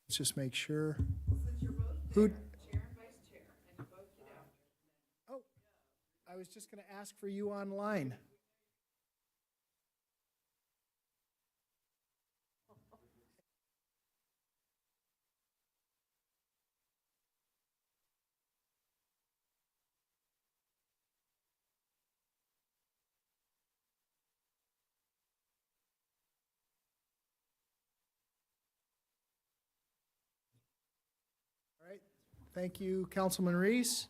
Let's just make sure. Who? Oh, I was just going to ask for you online. All right. Thank you, Councilman Reese.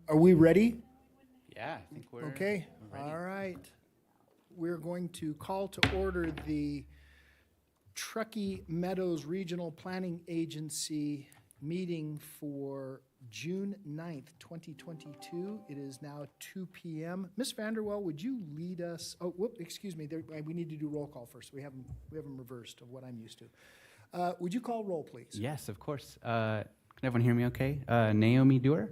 Are we ready? Yeah, I think we're Okay, ready. all right. We're going to call to order the Truckee Meadows Regional Planning Agency meeting for June 9th, 2022. It is now 2 p.m. Ms. Vanderwell, would you lead us? Oh, whoop, excuse me. We need to do roll call first. We have them reversed of what I'm used to. Would you call roll, please? Yes, of course. Can everyone hear me okay? Naomi Dewar?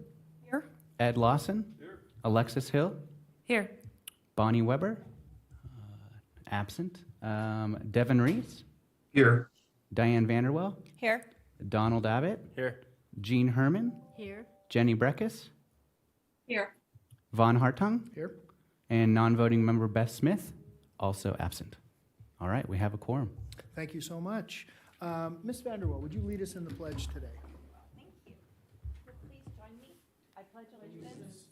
Here. Ed Lawson? Here. Alexis Hill? Here. Bonnie Weber? Absent. Devin Reese? Here. Diane Vanderwell? Here. Donald Abbott? Here. Jean Herman? Here. Jenny Breckus? Here. Von Hartung? Here. And non-voting member Beth Smith? Also absent. All right, we have a quorum. Thank you so much. Ms. Vanderwell, would you lead us in the pledge today? Thank you. Please join me. I pledge allegiance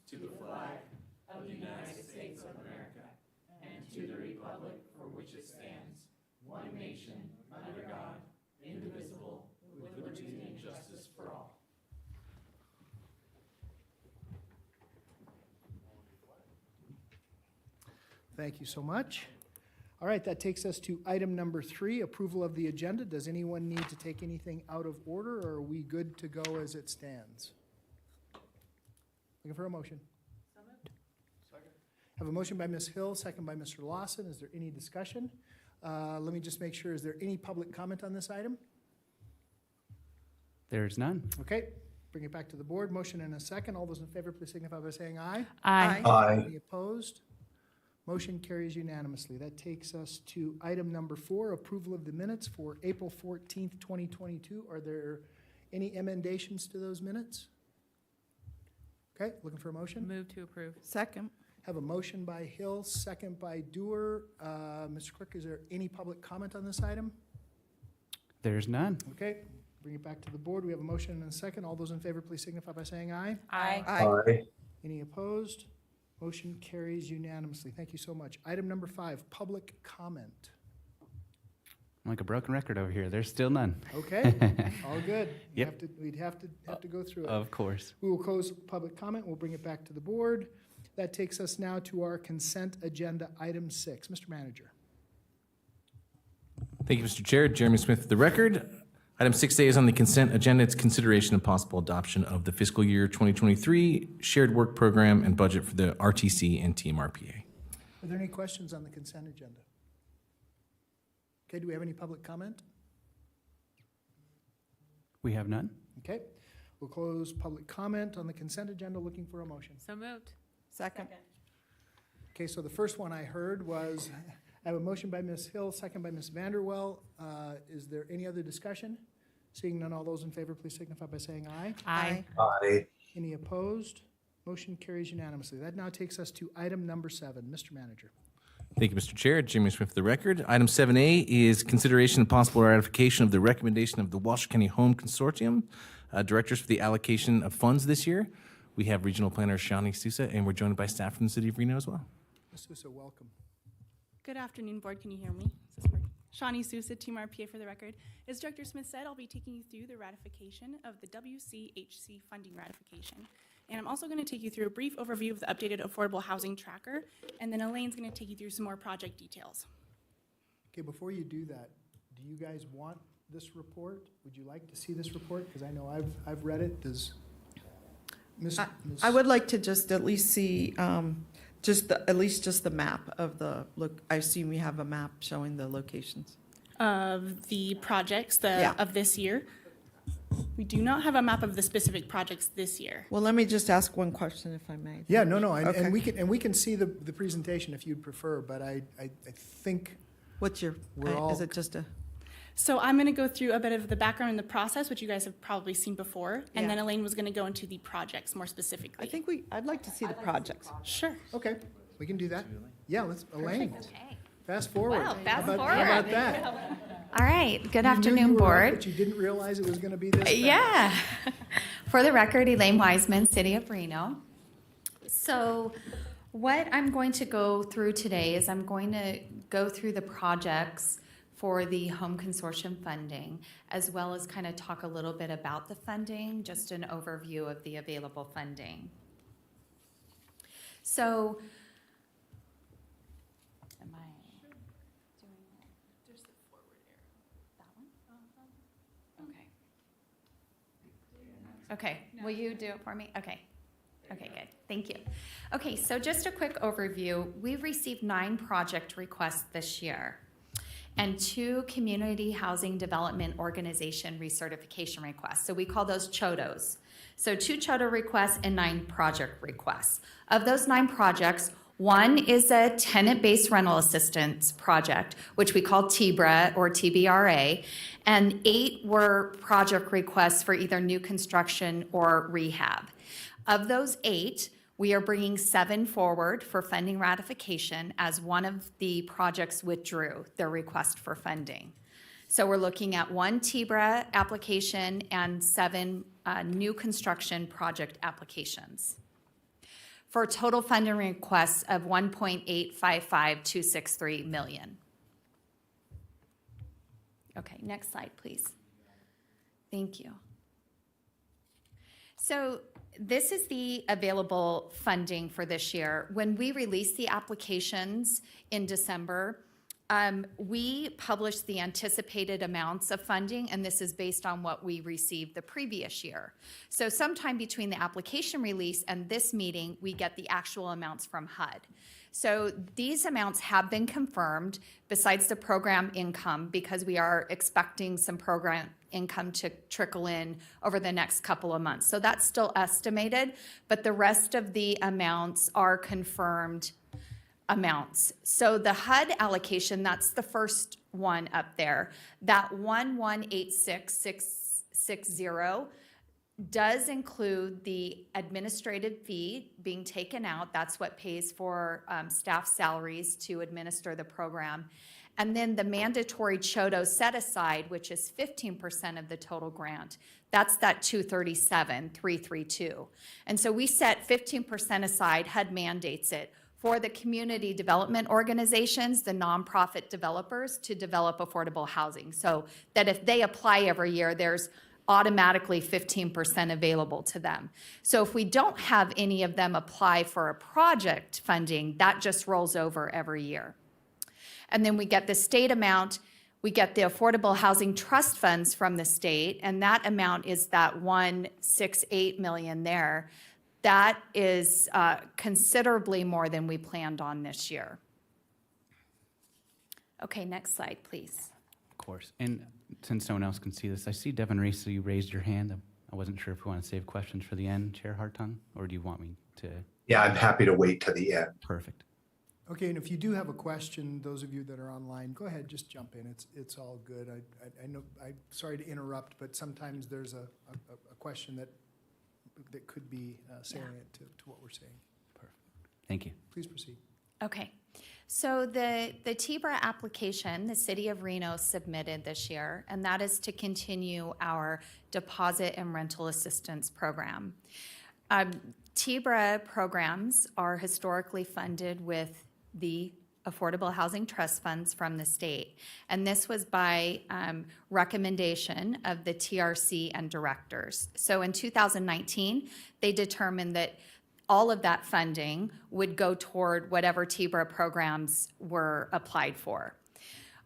Thank you so much. All right, that takes us to item number 3, approval of the agenda. Does anyone need to take anything out of order, or are we good to go as it stands? Looking for a motion. Have a motion by Ms. Hill, second by Mr. Lawson. Is there any discussion? Let me just make sure, is there any public comment on this item? There's none. Okay, bring it back to the board. Motion and a second. All those in favor, please signify by saying aye. Aye. Aye. Any opposed? Motion carries unanimously. That takes us to item number 4, approval of the minutes for April 14th, 2022. Are there any emendations to those minutes? Okay, looking for a motion? Move to approve. Second. Have a motion by Hill, second by Dewar. Mr. Clerk, is there any public comment on this item? There's none. Okay, bring it back to the board. We have a motion and a second. All those in favor, please signify by saying aye. Aye. Aye. Any opposed? Motion carries unanimously. Thank you so much. Item number 5, public comment. I'm like a broken record over here. There's still none. Okay, all good. Yep. We'd have to go through it. Of course. We will close public comment. We'll bring it back to the board. That takes us now to our consent agenda, item 6. Mr. Manager. Thank you, Mr. Chair. Jeremy Smith for the record. Item 6A is on the consent agenda. It's consideration of possible adoption of the fiscal year 2023 shared work program and budget for the RTC and TMRPA. Are there any questions on the consent agenda? Okay, do we have any public comment? We have none. Okay, we'll close public comment on the consent agenda. Looking for a motion. So moved. Second. Okay, so the first one I heard was, I have a motion by Ms. Hill, second by Ms. Vanderwell. Is there any other discussion? Seeing none, all those in favor, please signify by saying aye. Aye. Aye. Any opposed? Motion carries unanimously. That now takes us to item number 7. Mr. Manager. Thank you, Mr. Chair. Jeremy Smith for the record. Item 7A is consideration of possible ratification of the recommendation of the Walsh County Home Consortium, directors for the allocation of funds this year. We have Regional Planner Shani Sousa, and we're joined by staff from the City of Reno as well. Ms. Sousa, welcome. Good afternoon, Board. Can you hear me? Is this working? Shawnee Sousa, Team RPA for the record. As Director Smith said, I'll be taking you through the ratification of the WCHC funding ratification. And I'm also going to take you through a brief overview of the updated affordable housing tracker, and then Elaine's going to take you through some more project details. Okay, before you do that, do you guys want this report? Would you like to see this report? Because I know I've read it. Does Ms. I would like to just at least see, at least the map of the, look, I assume we have a map showing the locations. Of the projects Yeah. of this year. We do not have a map of the specific projects this year. Well, let me just ask one question if I may. Yeah, no, Okay. and we can see the presentation if you'd prefer, but I think What's your, We're all- is it just a, So I'm going to go through a bit of the background and the process, which you guys have probably seen before, and Yeah. then Elaine was going to go into the projects more specifically. I think I'd like to see the projects. Sure. okay, we can do that. Yeah, let's Elaine, Okay. fast forward. Wow, How fast about- forward. How about that? All right, good You knew you afternoon, were up, board. but you didn't realize it was going to be this fast. Yeah. For the record, Elaine Wiseman, City of Reno. So what I'm going to go through today is I'm going to go through the projects for the Home Consortium funding, as well as kind of talk a little bit about the funding, just an overview of the available funding. So, am I doing it? There's the forward arrow. That one? Okay. Okay, will you do it for me? Okay. Okay, good. Thank you. Okay, so just a quick overview. We've received 9 project requests this year and 2 Community Housing Development Organization recertification requests. So we call those CHODOs. So 2 CHODO requests and 9 project requests. Of those 9 projects, 1 is a tenant-based rental assistance project, which we call TBRA or TBRA, and 8 were project requests for either new construction or rehab. Of those 8, we are bringing 7 forward for funding ratification as one of the projects withdrew their request for funding. So we're looking at 1 TBRA application and 7 new construction project applications, for a total funding requests of $1.855263 million. Okay, next slide, please. Thank you. So this is the available funding for this year. When we released the applications in December, we published the anticipated amounts of funding, and this is based on what we received the previous year. So sometime between the application release and this meeting, we get the actual amounts from HUD. So these amounts have been confirmed besides the program income, because we are expecting some program income to trickle in over the next couple of months. So that's still estimated, but the rest of the amounts are confirmed amounts. So the HUD allocation, that's the first one up there, that 1186660 does include the administrative fee being taken out. That's what pays for staff salaries to administer the program. And then the mandatory CHODO set aside, which is 15% of the total grant. That's that 237,332. And so we set 15% aside, HUD mandates it, for the community development organizations, the nonprofit developers, to develop affordable housing. So that if they apply every year, there's automatically 15% available to them. So if we don't have any of them apply for a project funding, that just rolls over every year. And then we get the state amount, we get the Affordable Housing Trust Funds from the state, and that amount is that $168 million there. That is considerably more than we planned on this year. Okay, next slide, please. Of course. And since no one else can see this, I see Devin Reese, so you raised your hand. I wasn't sure if you want to save questions for the end, Chair Hartung, or do you want me to? Yeah, I'm happy to wait to the end. Perfect. Okay, and if you do have a question, those of you that are online, go ahead, just jump in. It's all good. I know, I'm sorry to interrupt, but sometimes there's a question that could be salient to what we're saying. Thank you. Please proceed. Okay, so the TBRA application, the City of Reno submitted this year, and that is to continue our deposit and rental assistance program. TBRA programs are historically funded with the Affordable Housing Trust Funds from the state. And this was by recommendation of the TRC and directors. So in 2019, they determined that all of that funding would go toward whatever TBRA programs were applied for.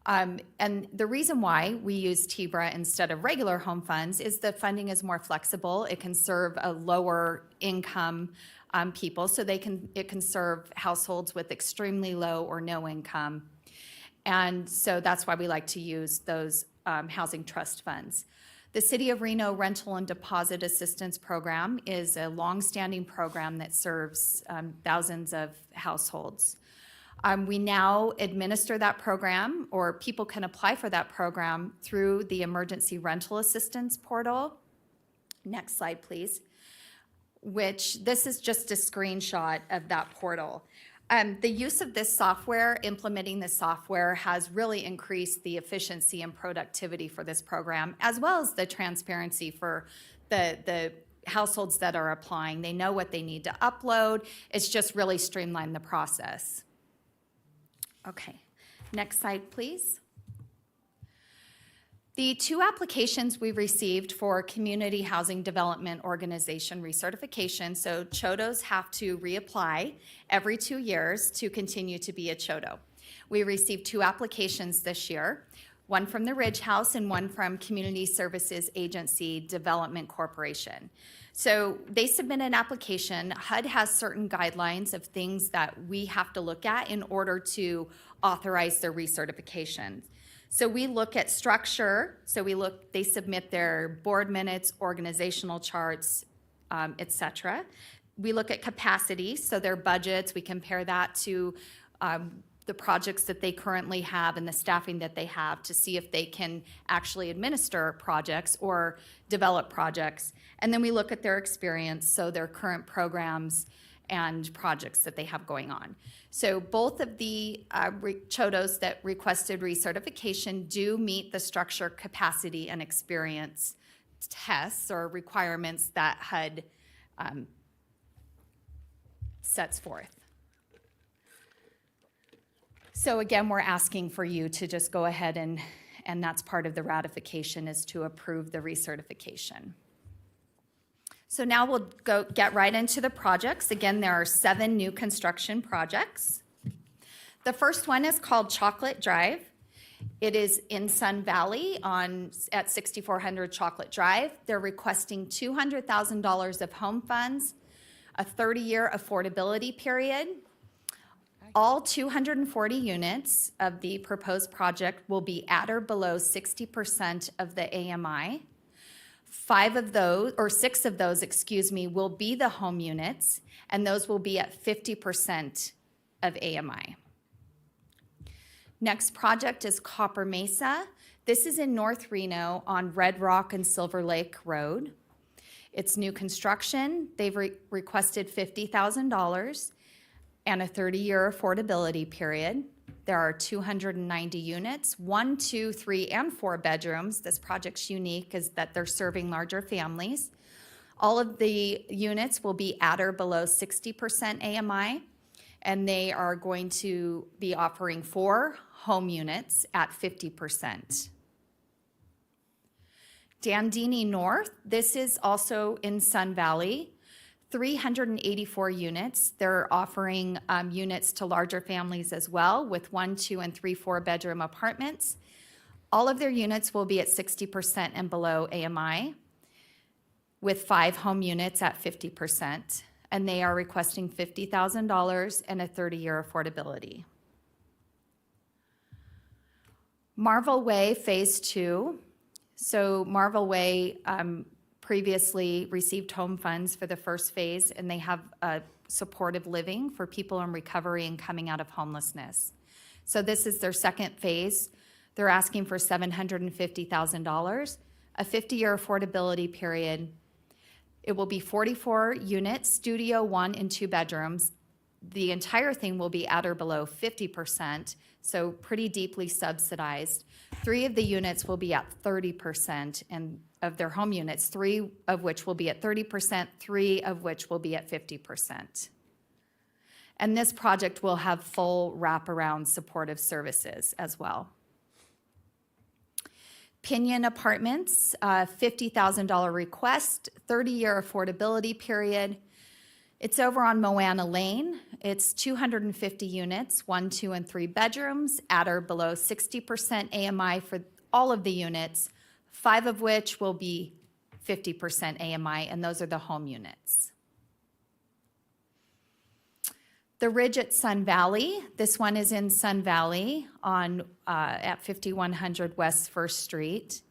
And the reason why we use TBRA instead of regular home funds is the funding is more flexible. It can serve a lower income people, so it can serve households with extremely low or no income. And so that's why we like to use those housing trust funds. The City of Reno Rental and Deposit Assistance Program is a longstanding program that serves thousands of households. We now administer that program, or people can apply for that program through the Emergency Rental Assistance Portal. Next slide, please. Which this is just a screenshot of that portal. The use of this software, implementing this software, has really increased the efficiency and productivity for this program, as well as the transparency for the households that are applying. They know what they need to upload. It's just really streamlined the process. Okay, next slide, please. The two applications we received for Community Housing Development Organization recertification, so CHODOs have to reapply every 2 years to continue to be a CHODO. We received two applications this year, one from the Ridge House and one from Community Services Agency Development Corporation. So they submit an application. HUD has certain guidelines of things that we have to look at in order to authorize their recertification. So we look at structure, they submit their board minutes, organizational charts, et cetera. We look at capacity, so their budgets, we compare that to the projects that they currently have and the staffing that they have to see if they can actually administer projects or develop projects. And then we look at their experience, so their current programs and projects that they have going on. So both of the CHODOs that requested recertification do meet the structure, capacity, and experience tests or requirements that HUD sets forth. So again, we're asking for you to just go ahead and that's part of the ratification, is to approve the recertification. So now we'll get right into the projects. Again, there are 7 new construction projects. The first one is called Chocolate Drive. It is in Sun Valley at 6400 Chocolate Drive. They're requesting $200,000 of home funds, a 30-year affordability period. All 240 units of the proposed project will be at or below 60% of the AMI. 6 of those, will be the home units, and those will be at 50% of AMI. Next project is Copper Mesa. This is in North Reno on Red Rock and Silver Lake Road. It's new construction. They've requested $50,000 and a 30-year affordability period. There are 290 units, 1, 2, 3, and 4 bedrooms. This project's unique is that they're serving larger families. All of the units will be at or below 60% AMI, and they are going to be offering 4 home units at 50%. Dandini North, this is also in Sun Valley. 384 units. They're offering units to larger families as well, with 1, 2, and 3, 4-bedroom apartments. All of their units will be at 60% and below AMI, with 5 home units at 50%, and they are requesting $50,000 and a 30-year affordability. Marvel Way Phase 2. So Marvel Way previously received home funds for the first phase, and they have supportive living for people in recovery and coming out of homelessness. So this is their second phase. They're asking for $750,000, a 50-year affordability period. It will be 44 units, studio, 1 and 2 bedrooms. The entire thing will be at or below 50%, so pretty deeply subsidized. 3 of the units will be at 30%, and of their home units, 3 of which will be at 30%, 3 of which will be at 50%. And this project will have full wraparound supportive services as well. Pinion Apartments, $50,000 request, 30-year affordability period. It's over on Moana Lane. It's 250 units, 1, 2, and 3 bedrooms, at or below 60% AMI for all of the units, 5 of which will be 50% AMI, and those are the home units. The Ridge at Sun Valley, this one is in Sun Valley on, at 5100 West First Street.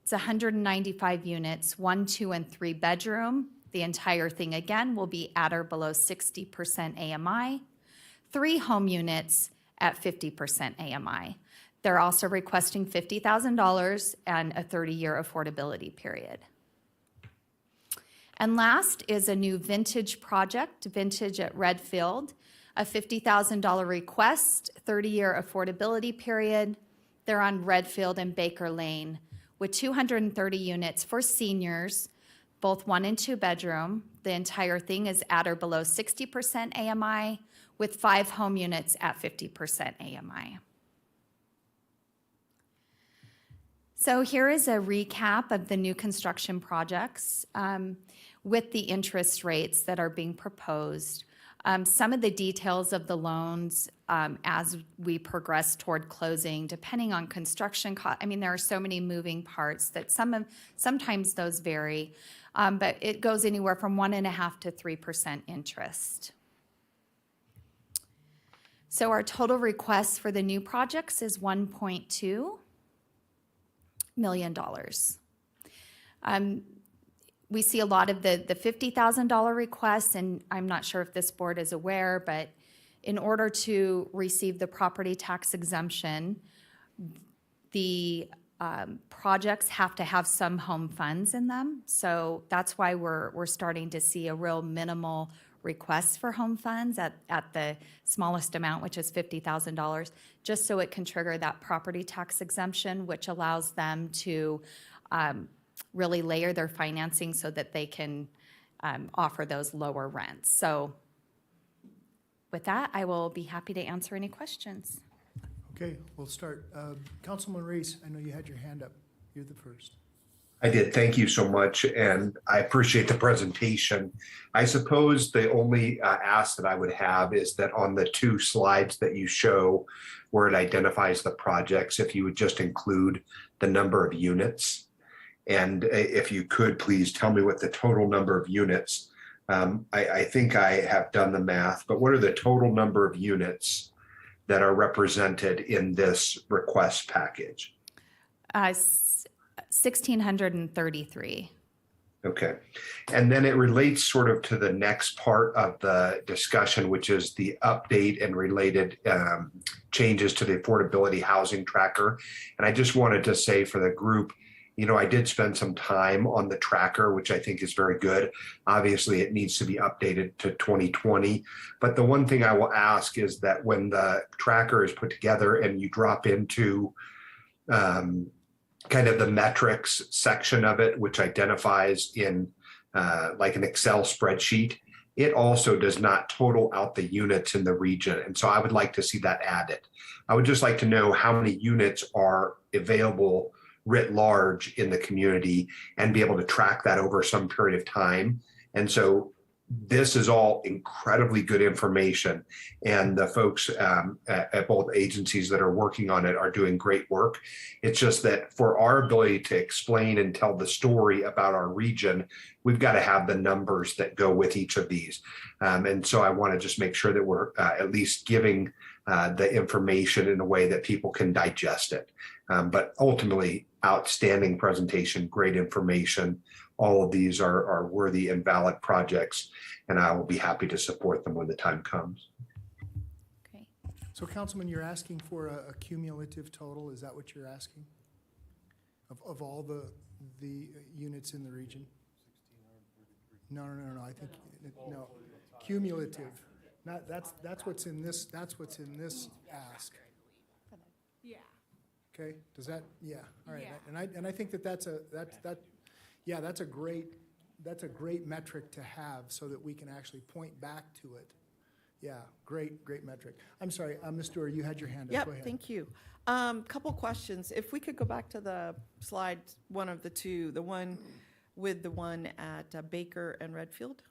It's 195 units, 1, 2, and 3 bedroom. The entire thing, again, will be at or below 60% AMI. 3 home units at 50% AMI. They're also requesting $50,000 and a 30-year affordability period. And last is a new Vintage project, Vintage at Redfield, a $50,000 request, 30-year affordability period. They're on Redfield and Baker Lane with 230 units for seniors, both 1 and 2 bedroom. The entire thing is at or below 60% AMI with 5 home units at 50% AMI. So here is a recap of the new construction projects with the interest rates that are being proposed. Some of the details of the loans as we progress toward closing, depending on construction cost. I mean, there are so many moving parts that sometimes those vary, but it goes anywhere from 1.5% to 3% interest. So our total request for the new projects is $1.2 million. We see a lot of the $50,000 requests, and I'm not sure if this board is aware, but in order to receive the property tax exemption, the projects have to have some home funds in them. So that's why we're starting to see a real minimal request for home funds at the smallest amount, which is $50,000, just so it can trigger that property tax exemption, which allows them to really layer their financing so that they can offer those lower rents. So with that, I will be happy to answer any questions. Okay, we'll start. Councilman Reese, I know you had your hand up. You're the first. I did. Thank you so much, and I appreciate the presentation. I suppose the only ask that I would have is that on the 2 slides that you show where it identifies the projects, if you would just include the number of units. And if you could, please tell me what the total number of units. I think I have done the math, but what are the total number of units that are represented in this request package? 1,633. Okay. And then it relates sort of to the next part of the discussion, which is the update and related changes to the affordability housing tracker. And I just wanted to say for the group, you know, I did spend some time on the tracker, which I think is very good. Obviously, it needs to be updated to 2020. But the one thing I will ask is that when the tracker is put together and you drop into kind of the metrics section of it, which identifies in like an Excel spreadsheet, it also does not total out the units in the region. And so I would like to see that added. I would just like to know how many units are available writ large in the community and be able to track that over some period of time. And so this is all incredibly good information, and the folks at both agencies that are working on it are doing great work. It's just that for our ability to explain and tell the story about our region, we've got to have the numbers that go with each of these. And so I want to just make sure that we're at least giving the information in a way that people can digest it. But ultimately, outstanding presentation, great information. All of these are worthy and valid projects, and I will be happy to support them when the time comes. Great. So Councilman, you're asking for a cumulative total, is that what you're asking? Of all the units in the region? No, I think, no, cumulative. Not, that's what's in this ask. Yeah. Okay, does that, yeah, all right. Yeah. And I think that's a great metric to have so that we can actually point back to it Yeah, great metric. I'm sorry, Ms. Stewart, you had your hand up. Yep, Go ahead. thank you. Couple questions. If we could go back to the slide, one of the two, the one with the one at Baker and Redfield.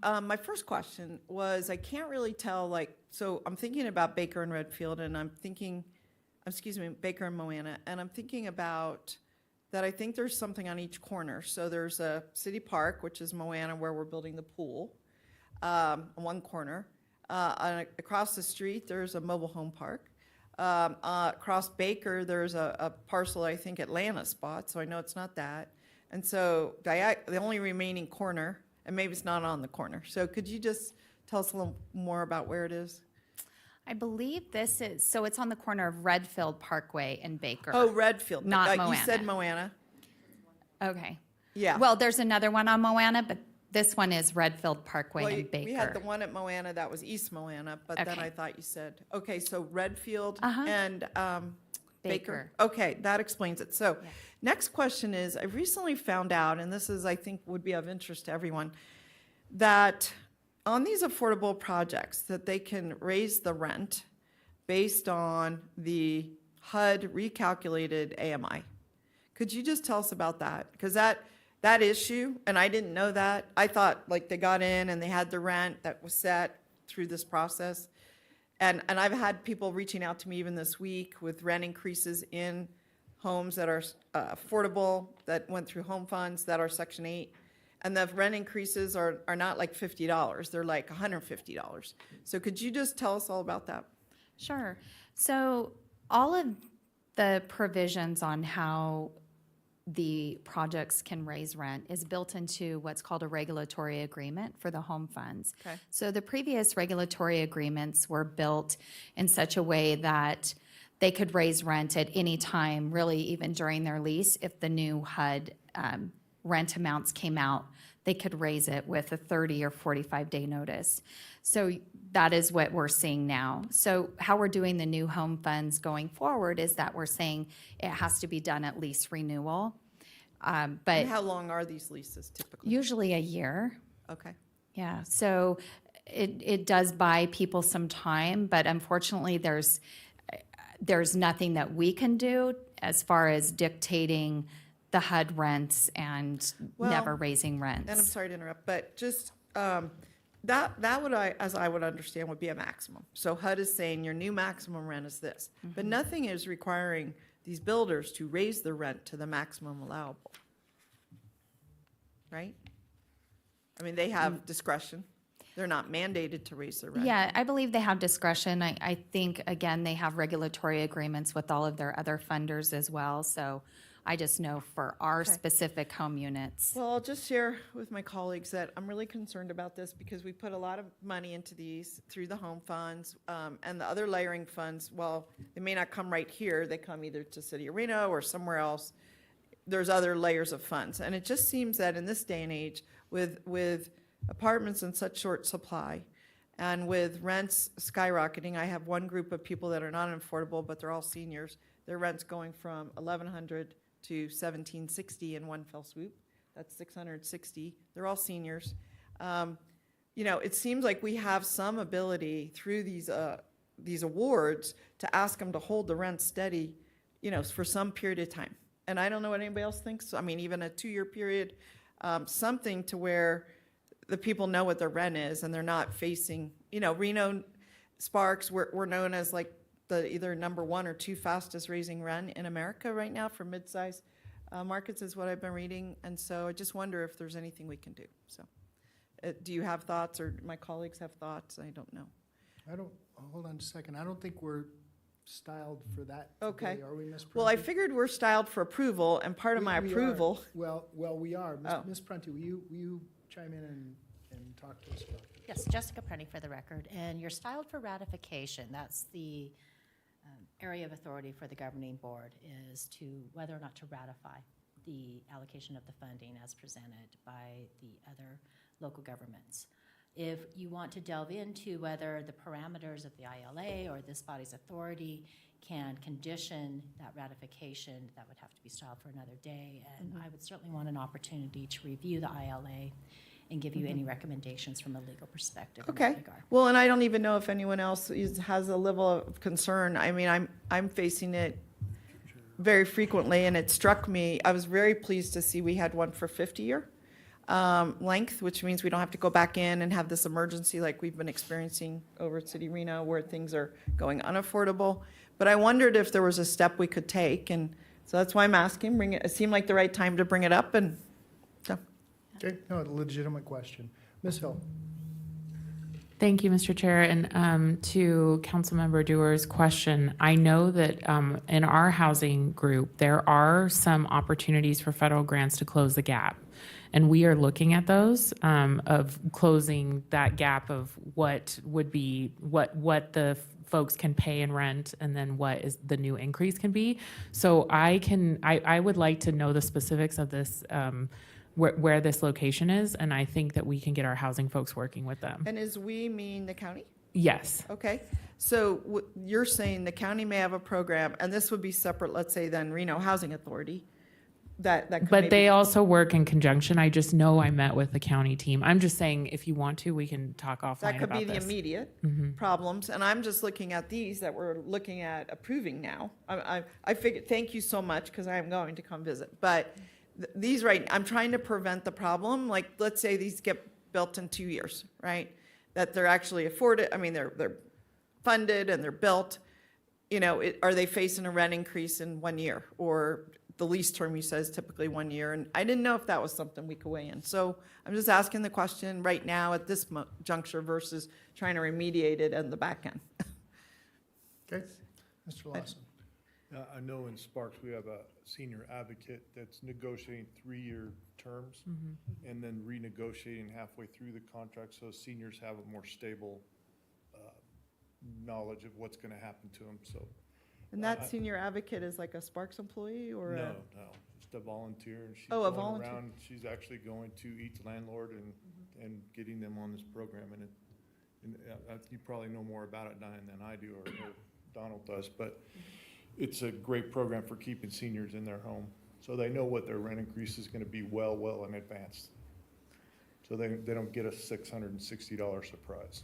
My first question was, I can't really tell, like, so I'm thinking about Baker and Redfield, and I'm thinking, Baker and Moana, and I'm thinking about that I think there's something on each corner. So there's a city park, which is Moana, where we're building the pool, on one corner. Across the street, there's a mobile home park. Across Baker, there's a parcel, I think, Atlanta spot, so I know it's not that. And so the only remaining corner, and maybe it's not on the corner. So could you just tell us a little more about where it is? I believe this is, so it's on the corner of Redfield Parkway and Baker. Oh, Redfield. Not You said Moana. Moana. Okay. Yeah. Well, there's another one on Moana, but this one is Redfield Parkway Well, and Baker. we had the one at Moana, that was East Moana, but then Okay. I thought you said, okay, so Redfield Uh-huh. and Baker. Baker. Okay, that explains it. So Yeah. next question is, I recently found out, and this is, I think, would be of interest to everyone, that on these affordable projects, that they can raise the rent based on the HUD recalculated AMI. Could you just tell us about that? Because that issue, and I didn't know that, I thought like they got in and they had the rent that was set through this process. And I've had people reaching out to me even this week with rent increases in homes that are affordable, that went through home funds, that are Section 8. And the rent increases are not like $50, they're like $150. So could you just tell us all about that? Sure. So all of the provisions on how the projects can raise rent is built into what's called a regulatory agreement for the home funds. Okay. So the previous regulatory agreements were built in such a way that they could raise rent at any time, really even during their lease. If the new HUD rent amounts came out, they could raise it with a 30 or 45-day notice. So that is what we're seeing now. So how we're doing the new home funds going forward is that we're saying it has to be done at lease renewal. But And how long are these leases typically? usually a year. Okay. Yeah, so it does buy people some time, but unfortunately, there's nothing that we can do as far as dictating the HUD rents and Well, never raising rents. And I'm sorry to interrupt, but just, that would, as I would understand, would be a maximum. So HUD is saying your new maximum rent is this, but nothing is requiring these builders to raise the rent to the maximum allowable. Right? I mean, they have discretion. They're not mandated to raise their rent. Yeah, I believe they have discretion. I think, again, they have regulatory agreements with all of their other funders as well. So I just know for our Okay. specific home units. Well, I'll just share with my colleagues that I'm really concerned about this because we put a lot of money into these through the home funds, and the other layering funds, while they may not come right here, they come either to City of Reno or somewhere else. There's other layers of funds. And it just seems that in this day and age, with apartments in such short supply and with rents skyrocketing, I have one group of people that are not affordable, but they're all seniors. Their rent's going from $1,100 to $1,760 in one fell swoop. That's $660. They're all seniors. You know, it seems like we have some ability through these awards to ask them to hold the rent steady, you know, for some period of time. And I don't know what anybody else thinks. I mean, even a 2-year period, something to where the people know what their rent is and they're not facing, you know, Reno Sparks, we're known as like the either number 1 or 2 fastest raising rent in America right now for mid-size markets is what I've been reading. And so I just wonder if there's anything we can do. So do you have thoughts or my colleagues have thoughts? I don't know. Hold on a second. I don't think we're styled for that Okay. today, are we, Ms. Prunty? Well, I figured we're styled for approval and part of my We are. approval. Well, we are. Oh. Ms. Prunty, will you chime in and talk to us about this? Yes, Jessica Prunty for the record, and you're styled for ratification. That's the area of authority for the governing board is to whether or not to ratify the allocation of the funding as presented by the other local governments. If you want to delve into whether the parameters of the ILA or this body's authority can condition that ratification, that would have to be styled for another day. And I would certainly want an opportunity to review the ILA and give you any recommendations from a legal perspective in Okay. that regard. Well, and I don't even know if anyone else has a level of concern. I mean, I'm facing it very frequently, and it struck me, I was very pleased to see we had one for 50-year length, which means we don't have to go back in and have this emergency like we've been experiencing over at City Reno where things are going unaffordable. But I wondered if there was a step we could take, and so that's why I'm asking, it seemed like the right time to bring it up, and so. Okay, no, a legitimate question. Ms. Hill? Thank you, Mr. Chair. And to Councilmember Dewar's question, I know that in our housing group, there are some opportunities for federal grants to close the gap. And we are looking at those of closing that gap of what would be, what the folks can pay in rent and then what is the new increase can be. So I would like to know the specifics of this, where this location is, and I think that we can get our housing folks working with them. And as we mean the county? Yes. Okay, so you're saying the county may have a program, and this would be separate, let's say, than Reno Housing Authority, that could But maybe- they also work in conjunction. I just know I met with the county team. I'm just saying, if you want to, we can talk offline That could about be the this. immediate problems, and I'm just looking at these that we're looking at approving now. I figured, thank you so much, because I am going to come visit, but these I'm trying to prevent the problem, like, let's say these get built in 2 years, right? That they're actually afforded, I mean, they're funded and they're built, you know, are they facing a rent increase in 1 year? Or the lease term you said is typically 1 year, and I didn't know if that was something we could weigh in. So I'm just asking the question right now at this juncture versus trying to remediate it in the back end. Okay, Mr. Lawson? I know in Sparks, we have a senior advocate that's negotiating 3-year terms and then renegotiating halfway through the contract, so seniors have a more stable knowledge of what's going to happen to them, so. And that senior advocate is like a Sparks employee or? No, just a volunteer, and she's Oh, a going volunteer. around, she's actually going to each landlord and getting them on this program, and you probably know more about it, Diane, than I do, or Donald does, but it's a great program for keeping seniors in their home, so they know what their rent increase is gonna be well in advance. So they don't get a $660 surprise.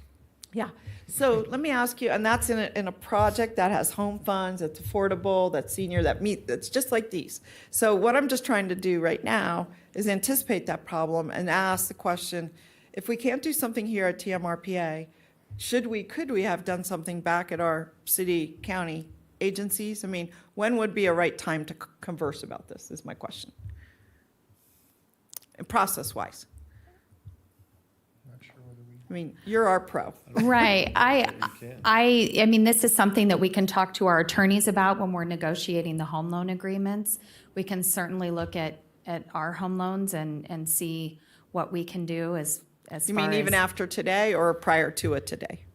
Yeah, so let me ask you, and that's in a project that has home funds, that's affordable, that's senior, that's just like these. So what I'm just trying to do right now is anticipate that problem and ask the question, if we can't do something here at TMRPA, could we have done something back at our city, county agencies? I mean, when would be a right time to converse about this, is my question. And process-wise. Not sure whether we. I mean, you're our pro. Right. I mean, this is something that we can talk to our attorneys about when we're negotiating the home loan agreements. We can certainly look at our home loans and see what we can do as You far mean even as, after today or prior to it today?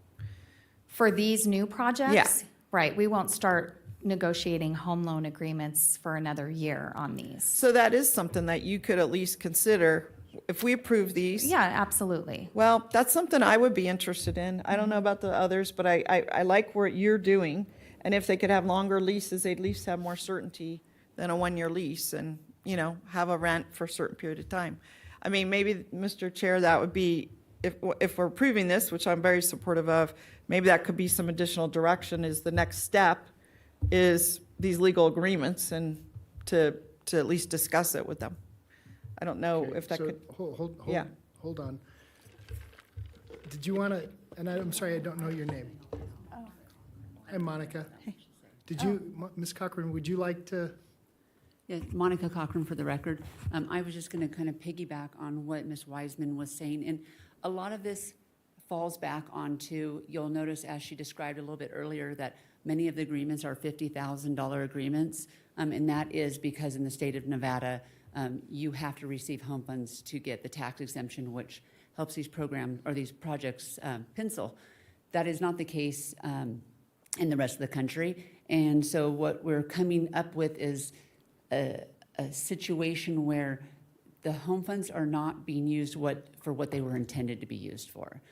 for these new projects? Yeah. Right. We won't start negotiating home loan agreements for another year on these. So that is something that you could at least consider if we approve these. Yeah, absolutely. Well, that's something I would be interested in. I don't know about the others, but I like what you're doing. And if they could have longer leases, they'd at least have more certainty than a 1-year lease and, you know, have a rent for a certain period of time. I mean, maybe, Mr. Chair, that would be, if we're approving this, which I'm very supportive of, maybe that could be some additional direction, is the next step is these legal agreements and to at least discuss it with them. I don't know Okay, if that so could, Hold, hold on. Did you want to, and I'm sorry, I don't know your name. Hi, Monica. Did you, Ms. Cochran, would you like to? Yeah, Monica Cochran for the record. I was just going to kind of piggyback on what Ms. Wiseman was saying. And a lot of this falls back onto, you'll notice as she described a little bit earlier, that many of the agreements are $50,000 agreements. And that is because in the state of Nevada, you have to receive home funds to get the tax exemption, which helps these programs or these projects pencil. That is not the case in the rest of the country. And so what we're coming up with is a situation where the home funds are not being used for what they were intended to be used for.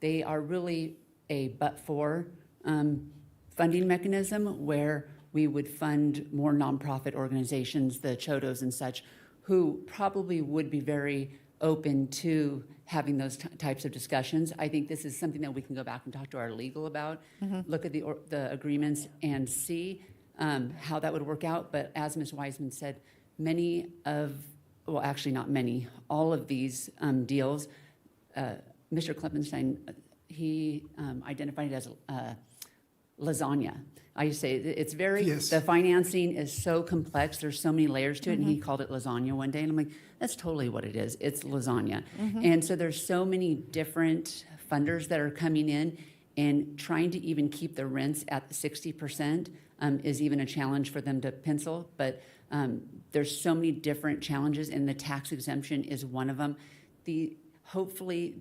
They are really a but-for funding mechanism where we would fund more nonprofit organizations, the Chodos and such, who probably would be very open to having those types of discussions. I think this is something that we can go back and talk to our legal about, look at the agreements and see how that would work out. But as Ms. Wiseman said, many of, well, actually not many, all of these deals, Mr. Klippenstein, he identified it as lasagna. I used to say it's very, Yes. the financing is so complex, there's so many layers to it, and he called it lasagna one day, and I'm like, that's totally what it is, it's lasagna. And so there's so many different funders that are coming in, and trying to even keep the rents at 60% is even a challenge for them to pencil, but there's so many different challenges, and the tax exemption is one of them. Hopefully,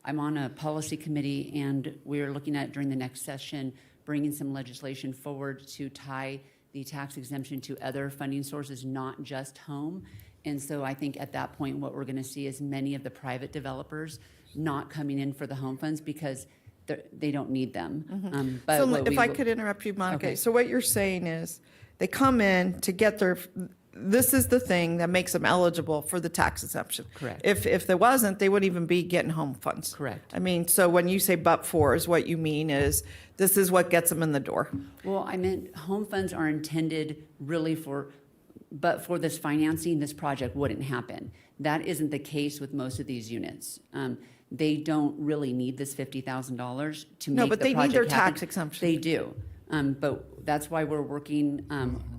I'm on a policy committee, and we're looking at, during the next session, bringing some legislation forward to tie the tax exemption to other funding sources, not just home. And so I think at that point, what we're going to see is many of the private developers not coming in for the home funds because they don't need them. But So what if we I will- could interrupt you, Monica. Okay. So what you're saying is, they come in to get this is the thing that makes them eligible for the tax exemption. Correct. If there wasn't, they wouldn't even be getting home funds. Correct. I mean, so when you say but for is what you mean is, this is what gets them in the door. Well, I meant home funds are intended really but for this financing, this project wouldn't happen. That isn't the case with most of these units. They don't really need this $50,000 to make No, the but project they need their happen. tax exemption. They do. But that's why we're working,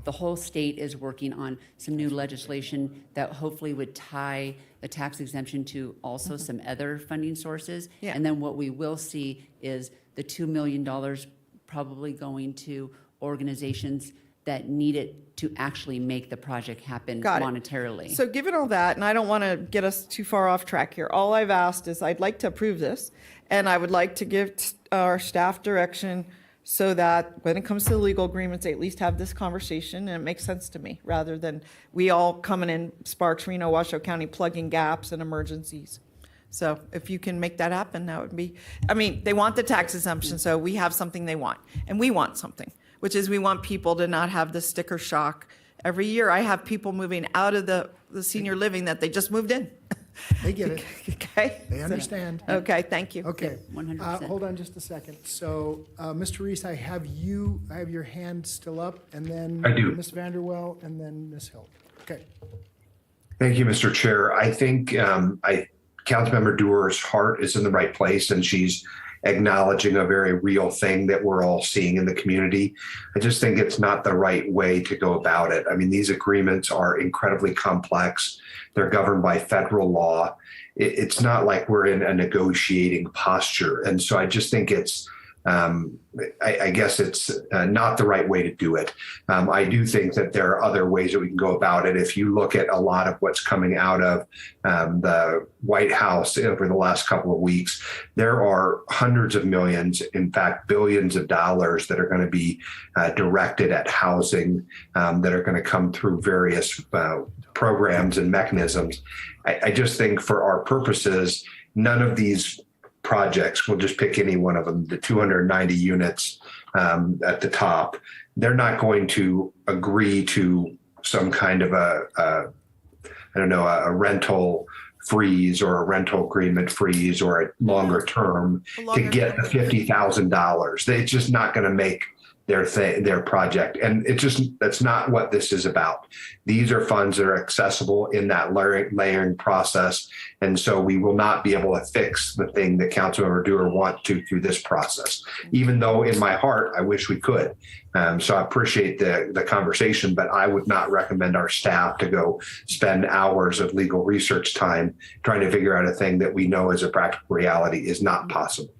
the whole state is working on some new legislation that hopefully would tie the tax exemption to also some other funding sources. Yeah. And then what we will see is the $2 million probably going to organizations that need it to actually make the project happen Got it. monetarily. So given all that, and I don't want to get us too far off track here, all I've asked is I'd like to approve this, and I would like to give our staff direction so that when it comes to the legal agreements, they at least have this conversation, and it makes sense to me, rather than we all coming in Sparks, Reno, Washoe County, plugging gaps and emergencies. So if you can make that happen, that would be, I mean, they want the tax exemption, so we have something they want, and we want something, which is we want people to not have the sticker shock. Every year, I have people moving out of the senior living that they just moved in. They get it. Okay? They understand. Okay, thank you. Okay. 100%. Hold on just a second. So, Mr. Reese, I have your hand still up, and then I do. Ms. Vanderwell, and then Ms. Hill. Okay. Thank you, Mr. Chair. I think Councilmember Dewar's heart is in the right place, and she's acknowledging a very real thing that we're all seeing in the community. I just think it's not the right way to go about it. I mean, these agreements are incredibly complex. They're governed by federal law. It's not like we're in a negotiating posture. And so I just think it's, I guess it's not the right way to do it. I do think that there are other ways that we can go about it. If you look at a lot of what's coming out of the White House over the last couple of weeks, there are hundreds of millions, in fact, billions of dollars that are going to be directed at housing that are going to come through various programs and mechanisms. I just think for our purposes, none of these projects, we'll just pick any one of them, the 290 units at the top, they're not going to agree to some kind of a rental freeze or a rental agreement freeze or a longer term to get the $50,000. It's just not going to make their project. And that's not what this is about. These are funds that are accessible in that layering process. And so we will not be able to fix the thing that Councilmember Dewar wants to through this process, even though in my heart, I wish we could. So I appreciate the conversation, but I would not recommend our staff to go spend hours of legal research time trying to figure out a thing that we know as a practical reality is not possible.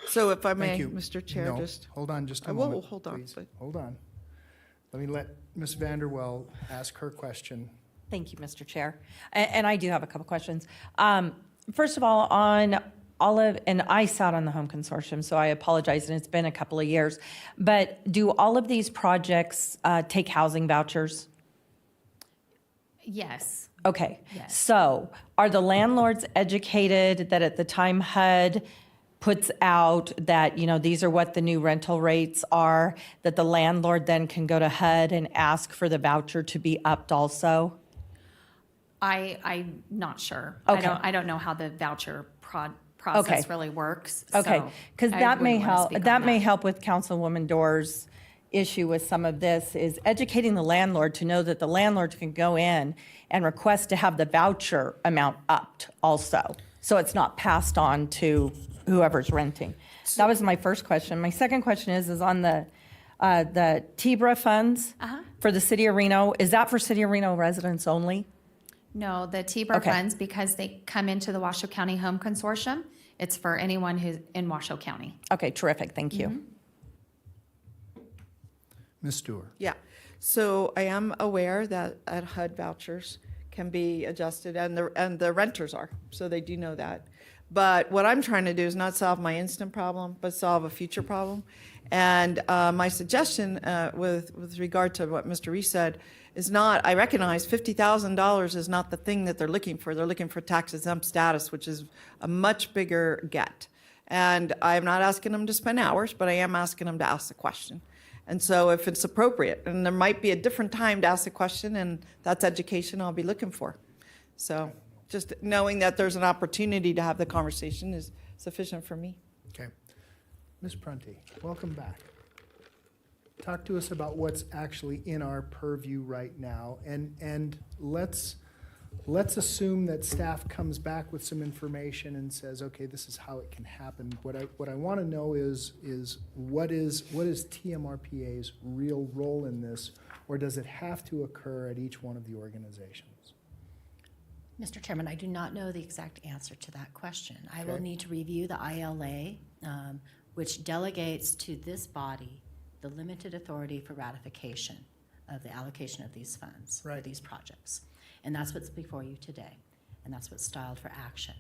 So if I may, Thank you. Mr. Chair, No, just, hold on just a Well, moment. hold on, please. but- Hold on. Let me let Ms. Vanderwell ask her question. Thank you, Mr. Chair. And I do have a couple questions. First of all, on Olive, and I sat on the Home Consortium, so I apologize, and it's been a couple of years. But do all of these projects take housing vouchers? Yes. Okay. Yes. So are the landlords educated that at the time HUD puts out that, these are what the new rental rates are, that the landlord then can go to HUD and ask for the voucher to be upped also? I'm not sure. Okay. I don't know how the voucher process really works. Okay, so because I that may wouldn't wanna help, speak on that may help with Councilwoman Doerr's issue with some of this, is educating the landlord to know that the landlord can go in and request to have the voucher amount upped also, so it's not passed on to whoever's renting. That was my first question. My second question is on the TBRA funds for the city of Reno. Is that for city of Reno residents only? No, the TBRA Okay. funds, because they come into the Washoe County Home Consortium, it's for anyone who's in Washoe County. Okay, terrific, thank Mm-hmm. you. Ms. Stewart? Yeah, so I am aware that HUD vouchers can be adjusted, and the renters are, so they do know that. But what I'm trying to do is not solve my instant problem, but solve a future problem. And my suggestion with regard to what Mr. Reese said is not, I recognize $50,000 is not the thing that they're looking for. They're looking for tax exempt status, which is a much bigger get. And I'm not asking them to spend hours, but I am asking them to ask the question. And so if it's appropriate, and there might be a different time to ask the question, and that's education I'll be looking for. So just knowing that there's an opportunity to have the conversation is sufficient for me. Okay. Ms. Prunty, welcome back. Talk to us about what's actually in our purview right now, and let's assume that staff comes back with some information and says, okay, this is how it can happen. What I want to know is what is TMRPA's real role in this, or does it have to occur at each one of the organizations? Mr. Chairman, I do not know the exact answer to that question. I will Okay. need to review the ILA, which delegates to this body the limited authority for ratification of the allocation of these funds for Right. these projects. And that's what's before you today, and that's what's styled for action.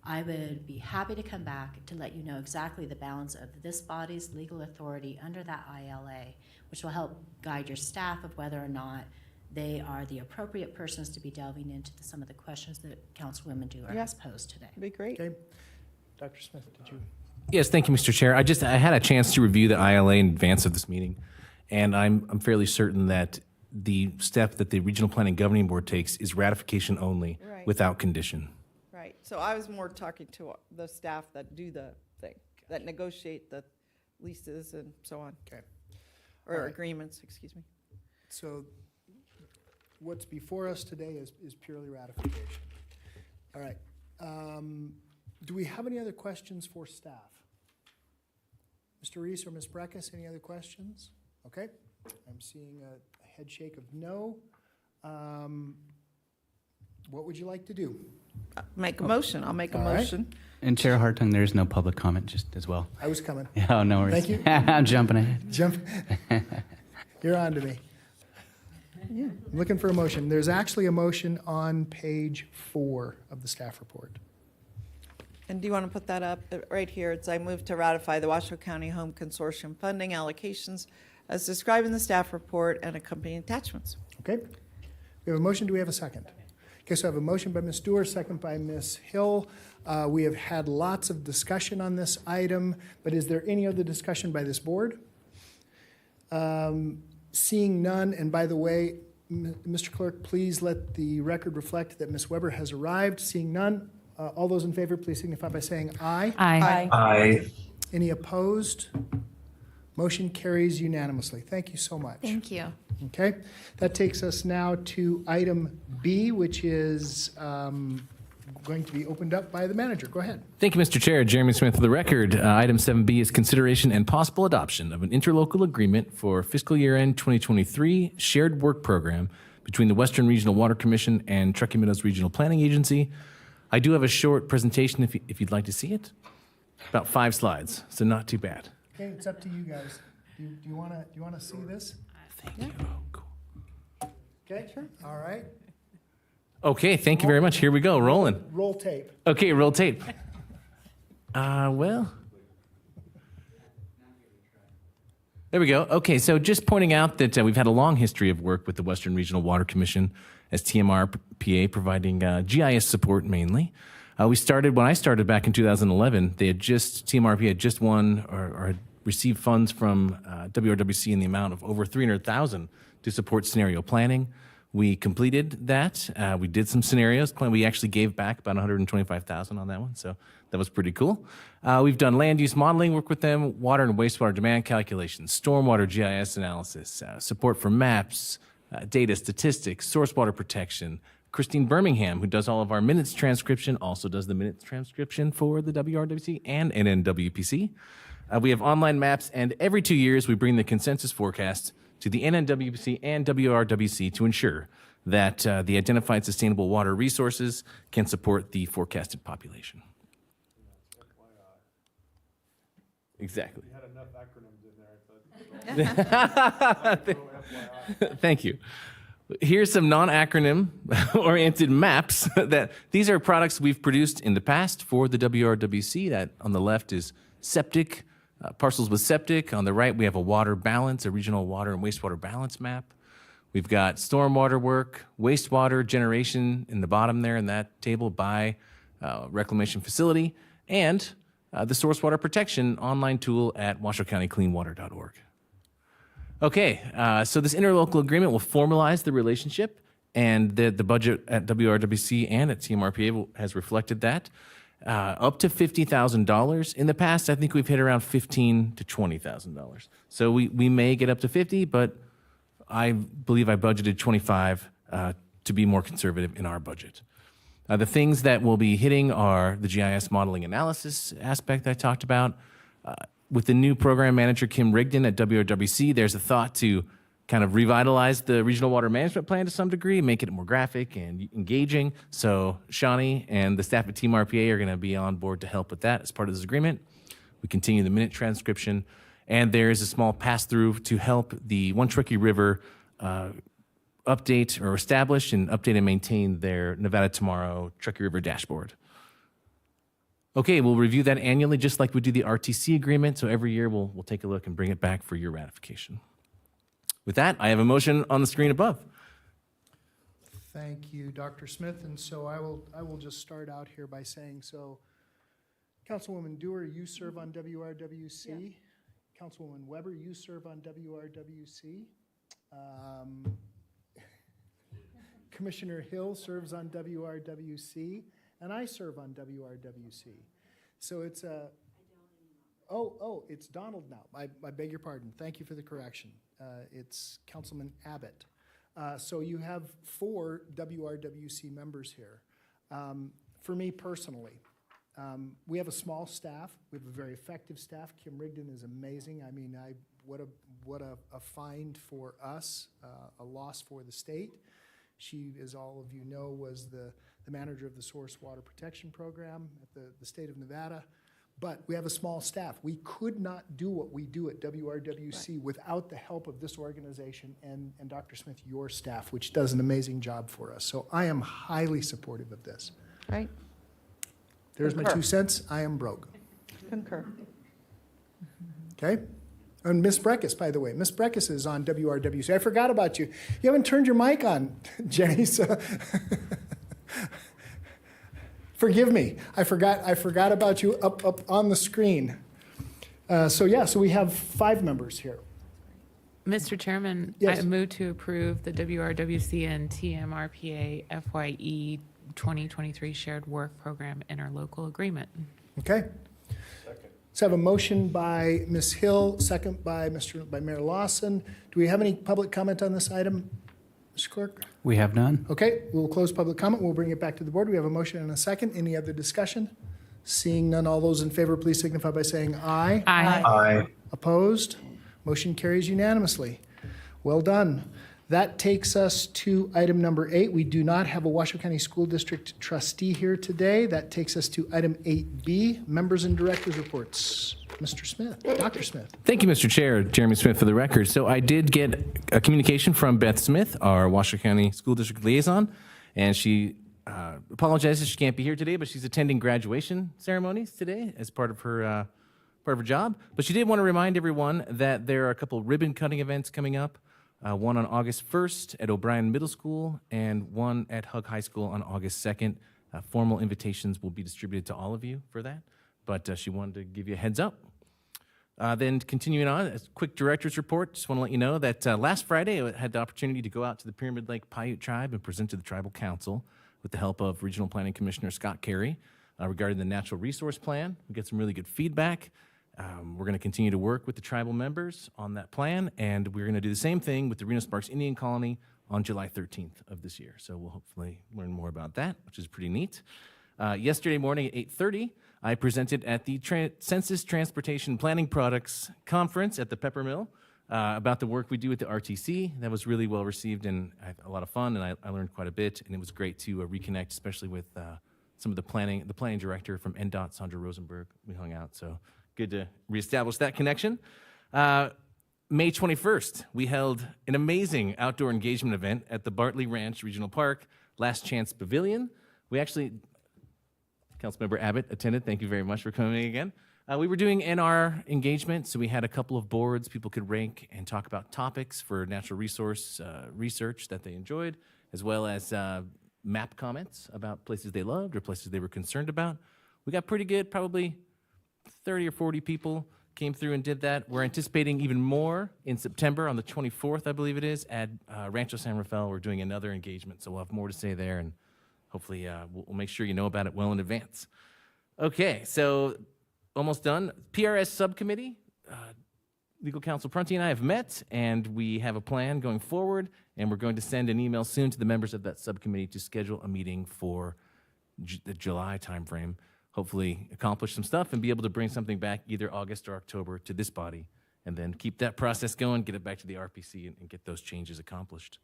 I would be happy to come back to let you know exactly the balance of this body's legal authority under that ILA, which will help guide your staff of whether or not they are the appropriate persons to be delving into some of the questions that Councilwoman Dewar Yeah. has posed today. That'd be great. Okay. Dr. Smith, did you? Yes, thank you, Mr. Chair. I had a chance to review the ILA in advance of this meeting, and I'm fairly certain that the step that the Regional Planning Governing Board takes is ratification only, Right. without condition. Right, so I was more talking to the staff that do the thing, that negotiate the leases and so on, Okay. or All right. agreements, excuse me. So what's before us today is purely ratification. All right. Do we have any other questions for staff? Mr. Reese or Ms. Breckus, any other questions? Okay, I'm seeing a head shake of no. What would you like to do? Make a motion, I'll make a All right. motion. And Chair Hartung, there is no public comment, just as well. I was coming. Oh, no worries. Thank you. I'm jumping ahead. Jump. You're on to me. I'm looking for a motion. There's actually a motion on page 4 of the staff report. And do you want to put that up? Right here, it's I move to ratify the Washoe County Home Consortium funding allocations as described in the staff report and accompanying attachments. Okay? We have a motion. Do we have a second? Okay, so I have a motion by Ms. Stewart, second by Ms. Hill. We have had lots of discussion on this item, but is there any other discussion by this board? Seeing none, and by the way, Mr. Clerk, please let the record reflect that Ms. Weber has arrived. Seeing none, all those in favor, please signify by saying aye. Aye. Aye. Any opposed? Motion carries unanimously. Thank you so much. Thank you. Okay, that takes us now to item B, which is going to be opened up by the manager. Go ahead. Thank you, Mr. Chair. Jeremy Smith for the record. Item 7B is consideration and possible adoption of an interlocal agreement for fiscal year end 2023 shared work program between the Western Regional Water Commission and Truckee Meadows Regional Planning Agency. I do have a short presentation if you'd like to see it. About 5 slides, so not too bad. Okay, it's up to you guys. Do you want to see this? Thank you. Oh, cool. Okay, sure. All right. Okay, thank you very much. Here we go, rolling. Roll tape. Okay, roll tape. Well. There we go. Okay, so just pointing out that we've had a long history of work with the Western Regional Water Commission as TMRPA, providing GIS support mainly. When I started back in 2011, TMRPA had just won or had received funds from WRWC in the amount of over $300,000 to support scenario planning. We completed that. We did some scenarios. We actually gave back about $125,000 on that one, so that was pretty cool. We've done land use modeling work with them, water and wastewater demand calculations, stormwater GIS analysis, support for maps, data statistics, source water protection. Christine Birmingham, who does all of our minutes transcription, also does the minutes transcription for the WRWC and NNWPC. We have online maps, and every 2 years we bring the consensus forecast to the NNWPC and WRWC to ensure that the identified sustainable water resources can support the forecasted population. Exactly. You had enough acronyms in there. Thank you. Here's some non-acronym oriented maps that these are products we've produced in the past for the WRWC. That on the left is septic, parcels with septic. On the right, we have a water balance, a regional water and wastewater balance map. We've got stormwater work, wastewater generation in the bottom there in that table by reclamation facility, and the source water protection online tool at WashoeCountyCleanWater.org. Okay, so this interlocal agreement will formalize the relationship, and the budget at WRWC and at TMRPA has reflected that. Up to $50,000. In the past, I think we've hit around $15,000 to $20,000. So we may get up to 50, but I believe I budgeted 25 to be more conservative in our budget. The things that we'll be hitting are the GIS modeling analysis aspect I talked about. With the new program manager, Kim Rigdon at WRWC, there's a thought to kind of revitalize the regional water management plan to some degree, make it more graphic and engaging. So Shawnee and the staff at Team RPA are going to be on board to help with that as part of this agreement. We continue the minute transcription, and there is a small pass-through to help the One Truckee River update or establish and update and maintain their Nevada Tomorrow Truckee River dashboard. Okay, we'll review that annually, just like we do the RTC agreement. So every year we'll take a look and bring it back for your ratification. With that, I have a motion on the screen above. Thank you, Dr. Smith. And so I will just start out here by saying, so Councilwoman Dewar, you serve on WRWC. Yes. Councilwoman Weber, you serve on WRWC. Commissioner Hill serves on WRWC, and I serve on WRWC. So it's a, it's Donald now. I beg your pardon. Thank you for the correction. It's Councilman Abbott. So you have 4 WRWC members here. For me personally, we have a small staff. We have a very effective staff. Kim Rigdon is amazing. I mean, what a find for us, a loss for the state. She, as all of you know, was the manager of the Source Water Protection Program at the state of Nevada. But we have a small staff. We could not do what we do at WRWC without the help of this organization and Dr. Smith, your staff, which does an amazing job for us. So I am highly supportive of this. Right? There's my 2 cents. I am broke. Concur. Okay? And Ms. Breckus, by the way. Ms. Breckus is on WRWC. I forgot about you. You haven't turned your mic on, Jenny, so forgive me. I forgot about you up on the screen. So we have 5 members here. Mr. Chairman, Yes. I move to approve the WRWC and TMRPA FYE 2023 Shared Work Program interlocal agreement. Okay? So I have a motion by Ms. Hill, second by Mayor Lawson. Do we have any public comment on this item, Mr. Clerk? We have none. Okay, we'll close public comment. We'll bring it back to the board. We have a motion and a second. Any other discussion? Seeing none, all those in favor, please signify by saying aye. Aye. Aye. Opposed? Motion carries unanimously. Well done. That takes us to item number 8. We do not have a Washoe County School District trustee here today. That takes us to item 8B, members and directors reports. Mr. Smith, Dr. Smith. Thank you, Mr. Chair. Jeremy Smith for the record. So I did get a communication from Beth Smith, our Washoe County School District liaison, and she apologizes she can't be here today, but she's attending graduation ceremonies today as part of her job. But she did want to remind everyone that there are a couple ribbon cutting events coming up. One on August 1st at O'Brien Middle School and one at Hug High School on August 2nd. Formal invitations will be distributed to all of you for that, but she wanted to give you a heads up. Then continuing on, a quick director's report. Just want to let you know that last Friday I had the opportunity to go out to the Pyramid Lake Paiute Tribe and present to the Tribal Council with the help of Regional Planning Commissioner Scott Carey regarding the Natural Resource Plan. We get some really good feedback. We're going to continue to work with the tribal members on that plan, and we're going to do the same thing with the Reno Sparks Indian Colony on July 13th of this year. So we'll hopefully learn more about that, which is pretty neat. Yesterday morning at 8:30, I presented at the Census Transportation Planning Products Conference at the Peppermill about the work we do at the RTC. That was really well received and I had a lot of fun, and I learned quite a bit, and it was great to reconnect, especially with some of the planning director from NDOT, Sandra Rosenberg. We hung out, so good to reestablish that connection. May 21st, we held an amazing outdoor engagement event at the Bartley Ranch Regional Park, Last Chance Pavilion. We actually, Councilmember Abbott attended. Thank you very much for coming again. We were doing NR engagement, so we had a couple of boards people could rank and talk about topics for natural resource research that they enjoyed, as well as map comments about places they loved or places they were concerned about. We got pretty good, probably 30 or 40 people came through and did that. We're anticipating even more in September on the 24th, I believe it is, at Rancho San Rafael. We're doing another engagement, so we'll have more to say there, and hopefully we'll make sure you know about it well in advance. Okay, so almost done. PRS Subcommittee, Legal Counsel Prunty and I have met, and we have a plan going forward, and we're going to send an email soon to the members of that subcommittee to schedule a meeting for the July timeframe, hopefully accomplish some stuff and be able to bring something back either August or October to this body, and then keep that process going, get it back to the RPC, and get those changes accomplished.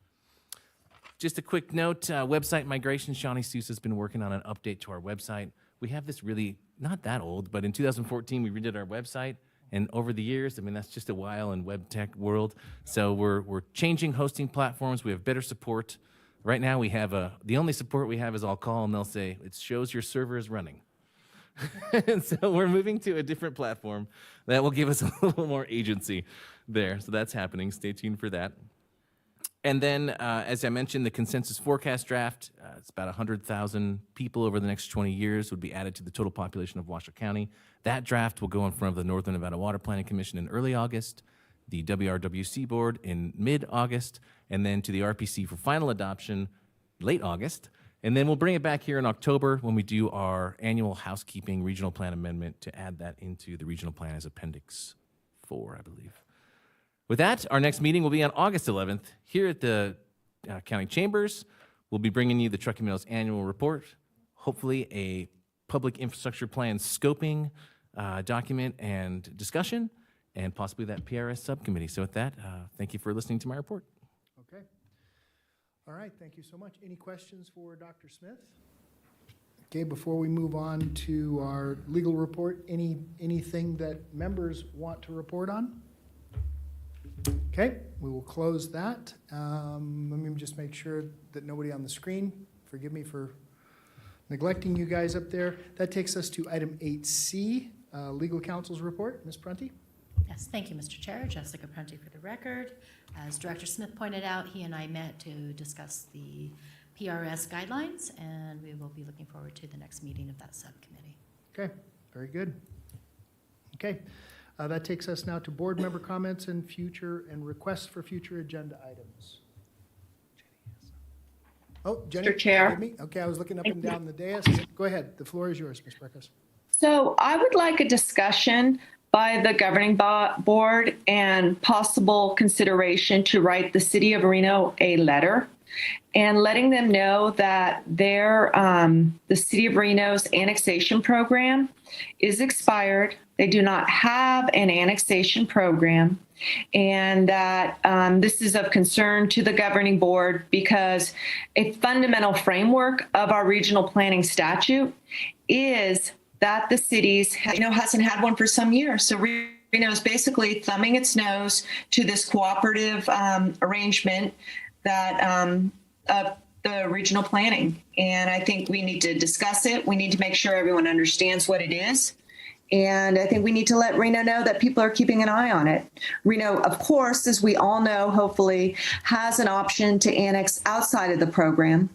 Just a quick note, website migration. Shawnee Seuss has been working on an update to our website. We have this really, not that old, but in 2014, we redid our website. And over the years, I mean, that's just a while in web tech world. So we're changing hosting platforms. We have better support. Right now, we have the only support we have is I'll call and they'll say, it shows your server is running. And so we're moving to a different platform that will give us a little more agency there. So that's happening. Stay tuned for that. And then, as I mentioned, the consensus forecast draft, it's about 100,000 people over the next 20 years would be added to the total population of Washoe County. That draft will go in front of the Northern Nevada Water Planning Commission in early August, the WRWC board in mid-August, and then to the RPC for final adoption late August. And then we'll bring it back here in October when we do our annual housekeeping regional plan amendment to add that into the regional plan as Appendix 4, I believe. With that, our next meeting will be on August 11th here at the county chambers. We'll be bringing you the Truckee Meadows annual report, hopefully a public infrastructure plan scoping document and discussion, and possibly that PRS subcommittee. So with that, thank you for listening to my report. Okay. All right, thank you so much. Any questions for Dr. Smith? Okay, before we move on to our legal report, anything that members want to report on? Okay, we will close that. Let me just make sure that nobody on the screen, forgive me for neglecting you guys up there. That takes us to item 8C, Legal Counsel's report. Ms. Prunty? Yes, thank you, Mr. Chair. Jessica Prunty for the record. As Director Smith pointed out, he and I met to discuss the PRS guidelines, and we will be looking forward to the next meeting of that subcommittee. Okay, very good. Okay, that takes us now to board member comments and requests for future agenda items. Oh, Jenny. Mr. Chair. Forgive me. Okay, I was looking up and down the dais. Go ahead. The floor is yours, Ms. Breckus. So I would like a discussion by the governing board and possible consideration to write the city of Reno a letter and letting them know that the city of Reno's annexation program is expired. They do not have an annexation program, and that this is of concern to the governing board because a fundamental framework of our regional planning statute is that the cities, hasn't had one for some years. So Reno is basically thumbing its nose to this cooperative arrangement that of the regional planning. And I think we need to discuss it. We need to make sure everyone understands what it is. And I think we need to let Reno know that people are keeping an eye on it. Reno, of course, as we all know, hopefully, has an option to annex outside of the program.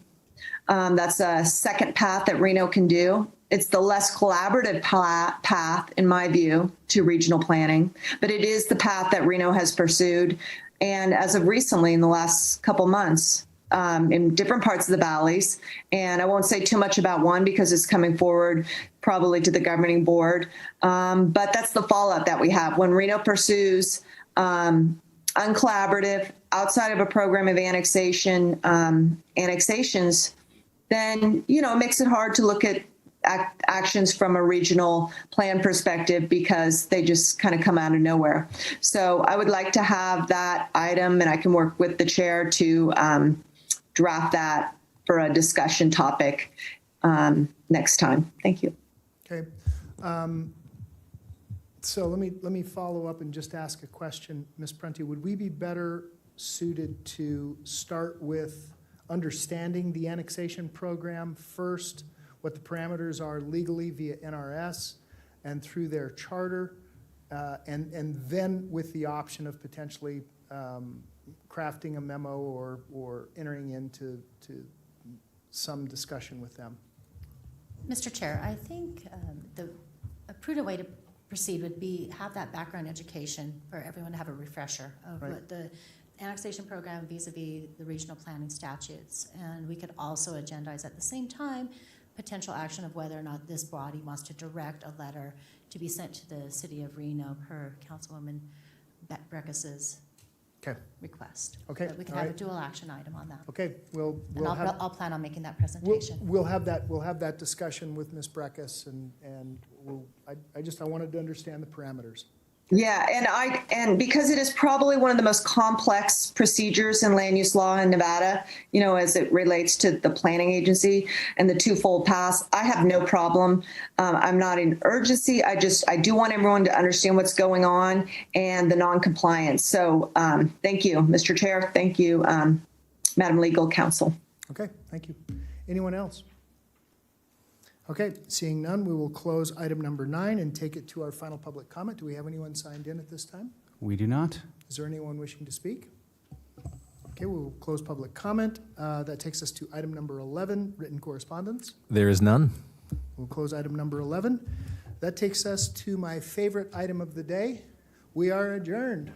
That's a second path that Reno can do. It's the less collaborative path, in my view, to regional planning, but it is the path that Reno has pursued. And as of recently, in the last couple months, in different parts of the valleys, and I won't say too much about one because it's coming forward probably to the governing board, but that's the fallout that we have. When Reno pursues uncollaborative, outside of a program of annexations, then, it makes it hard to look at actions from a regional plan perspective because they just kind of come out of nowhere. So I would like to have that item, and I can work with the chair to draft that for a discussion topic next time. Thank you. Okay. So let me follow up and just ask a question. Ms. Prenti, would we be better suited to start with understanding the annexation program first, what the parameters are legally via NRS and through their charter, and then with the option of potentially crafting a memo or entering into some discussion with them? Mr. Chair, I think a prudent way to proceed would be have that background education for everyone to have a refresher of Right. what the annexation program vis-a-vis the regional planning statutes. And we could also agendize at the same time potential action of whether or not this body wants to direct a letter to be sent to the city of Reno per Councilwoman Breckes's Okay. request. Okay, But we can all have a right. dual action item on that. Okay, we'll And have. I'll plan on making that We'll, presentation. we'll have that discussion with Ms. Breckus, and I wanted to understand the parameters. Yeah, and because it is probably one of the most complex procedures in land use law in Nevada, as it relates to the planning agency and the twofold pass, I have no problem. I'm not in urgency. I do want everyone to understand what's going on and the non-compliance. So thank you, Mr. Chair. Thank you, Madam Legal Counsel. Okay, thank you. Anyone else? Okay, seeing none, we will close item number 9 and take it to our final public comment. Do we have anyone signed in at this time? We do not. Is there anyone wishing to speak? Okay, we will close public comment. That takes us to item number 11, written correspondence. There is none. We'll close item number 11. That takes us to my favorite item of the day. We are adjourned.